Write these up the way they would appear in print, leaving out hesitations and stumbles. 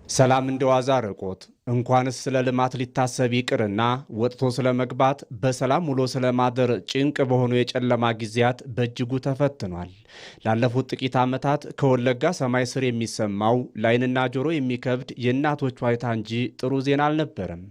ሰላም እንደዋዛ ርቆት እንኳንስ ስለ ልማት ሊታሰብ ይቅርና ወጥቶ ስለ መግባት በሰላም ውሎ ስለ ማደር ጭንቅ በሆኑ የጨለማ ጊዜያት በእጅጉ ተፈትኗል። ላለፉት ጥቂት ዓመታት ከወለጋ ሰማይ ስር የሚሰማው ለዓይንና ጆሮ የሚከብድ የእናቶች ዋይታ እንጂ ጥሩ ዜና አልነበረም።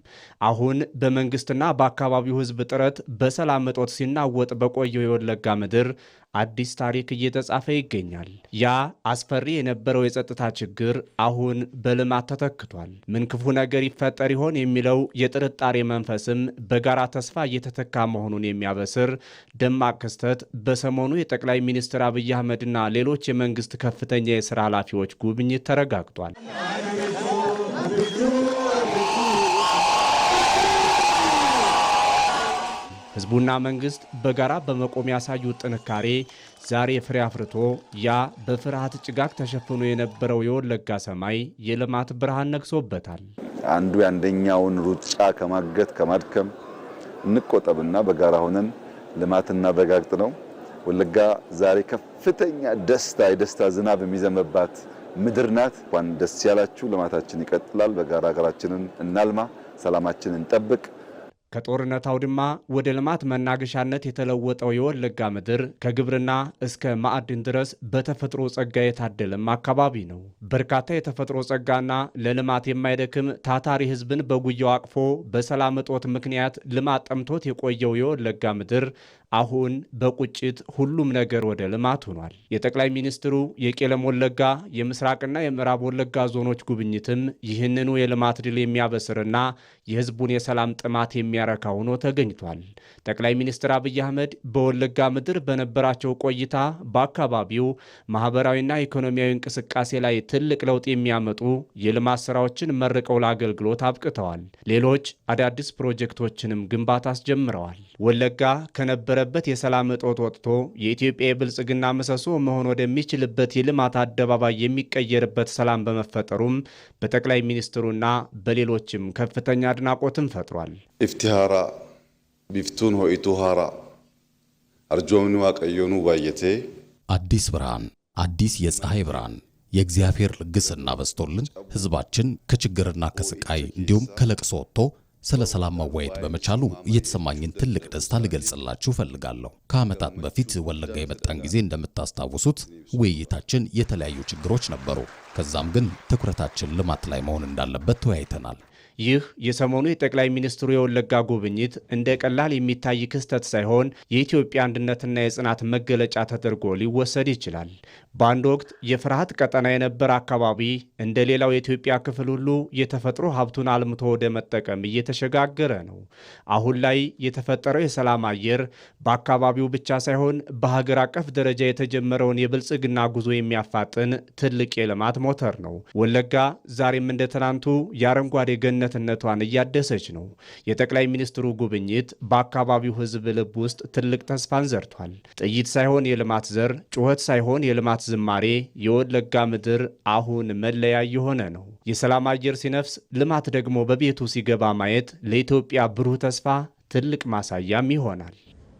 አሁን በመንግስትና በአካባቢው ሕዝብ ጥረት በሰላም እጦት ሲናወጥ በቆየው የወለጋ ምድር አዲስ ታሪክ እየተጻፈ ይገኛል። ያ አስፈሪ የነበረው የጸጥታ ችግር አሁን በልማት ተተክቷል። ምን ክፉ ነገር ይፈጠር ይሆን የሚለው የጥርጣሬ መንፈስም በጋራ ተስፋ እየተተካ መሆኑን የሚያበስር ደማቅ ክስተት በሰሞኑ የጠቅላይ ሚኒስትር አብይ አህመድና ሌሎች የመንግስት ከፍተኛ የሥራ ኃላፊዎች ጉብኝት ተረጋግጧል። ህዝቡና መንግስት በጋራ በመቆም ያሳዩት ጥንካሬ ዛሬ ፍሬ አፍርቶ ያ በፍርሃት ጭጋግ ተሸፍኖ የነበረው የወለጋ ሰማይ የልማት ብርሃን ነግሶበታል። አንዱ የአንደኛውን ሩጫ ከማገት ከማድከም እንቆጠብና በጋራ ሆነን ልማትና በጋግጥ ነው። ወለጋ ዛሬ ከፍተኛ የደስታ ዝናብ የሚዘንብባት ምድር ናት። እንኳን ደስ ያላችሁ። ልማታችን ይቀጥላል። በጋራ ሀገራችንን እናልማ፣ ሰላማችንን እንጠብቅ። ከጦርነት አውድማ ወደ ልማት መናገሻነት የተለወጠው የወለጋ ምድር ከግብርና እስከ ማዕድን ድረስ በተፈጥሮ ጸጋ የታደለም አካባቢ ነው። በርካታ የተፈጥሮ ጸጋና ለልማት የማይደክም ታታሪ ህዝብን በጉያው አቅፎ በሰላም እጦት ምክንያት ልማት ጠምቶት የቆየው የወለጋ ምድር አሁን በቁጭት ሁሉም ነገር ወደ ልማት ሆኗል። የጠቅላይ ሚኒስትሩ የቄለም ወለጋ የምስራቅና የምዕራብ ወለጋ ዞኖች ጉብኝትም ይህንኑ የልማት ድል የሚያበስርና የህዝቡን የሰላም ጥማት የሚያረካ ሆኖ ተገኝቷል። ጠቅላይ ሚኒስትር አብይ አህመድ በወለጋ ምድር በነበራቸው ቆይታ በአካባቢው ማህበራዊና ኢኮኖሚያዊ እንቅስቃሴ ላይ ትልቅ ለውጥ የሚያመጡ የልማት ስራዎችን መርቀው ለአገልግሎት አብቅተዋል። ሌሎች አዳዲስ ፕሮጀክቶችንም ግንባታ አስጀምረዋል። ወለጋ ከነበረበት የሰላም እጦት ወጥቶ የኢትዮጵያ የብልጽግና ምሰሶ መሆን ወደሚችልበት የልማት አደባባይ የሚቀየርበት ሰላም በመፈጠሩም በጠቅላይ ሚኒስትሩና በሌሎችም ከፍተኛ አድናቆትን ፈጥሯል። ኢፍቲሃራ ቢፍቱን ሆኢቱ ሃራ አርጆምኒ ዋቀዮኑ ባየቴ አዲስ ብርሃን፣ አዲስ የፀሐይ ብርሃን የእግዚአብሔር ልግስና በስቶልን ህዝባችን ከችግርና ከስቃይ እንዲሁም ከለቅሶ ወጥቶ ስለ ሰላም መወያየት በመቻሉ የተሰማኝን ትልቅ ደስታ ልገልጽላችሁ ፈልጋለሁ። ከዓመታት በፊት ወለጋ የመጣን ጊዜ እንደምታስታውሱት ውይይታችን የተለያዩ ችግሮች ነበሩ። ከዛም ግን ትኩረታችን ልማት ላይ መሆን እንዳለበት ተወያይተናል። ይህ የሰሞኑ የጠቅላይ ሚኒስትሩ የወለጋ ጉብኝት እንደ ቀላል የሚታይ ክስተት ሳይሆን የኢትዮጵያ አንድነትና የጽናት መገለጫ ተደርጎ ሊወሰድ ይችላል። በአንድ ወቅት የፍርሃት ቀጠና የነበረ አካባቢ እንደ ሌላው የኢትዮጵያ ክፍል ሁሉ የተፈጥሮ ሀብቱን አልምቶ ወደ መጠቀም እየተሸጋገረ ነው። አሁን ላይ የተፈጠረው የሰላም አየር በአካባቢው ብቻ ሳይሆን በሀገር አቀፍ ደረጃ የተጀመረውን የብልጽግና ጉዞ የሚያፋጥን ትልቅ የልማት ሞተር ነው። ወለጋ ዛሬም እንደ ትናንቱ የአረንጓዴ ገነት ነቷን እያደሰች ነው። የጠቅላይ ሚኒስትሩ ጉብኝት በአካባቢው ሕዝብ ልብ ውስጥ ትልቅ ተስፋን ዘርቷል። ጥይት ሳይሆን የልማት ዘር፣ ጩኸት ሳይሆን የልማት ዝማሬ የወለጋ ምድር አሁን መለያ የሆነ ነው። የሰላም አየር ሲነፍስ፣ ልማት ደግሞ በቤቱ ሲገባ ማየት ለኢትዮጵያ ብሩህ ተስፋ ትልቅ ማሳያም ይሆናል።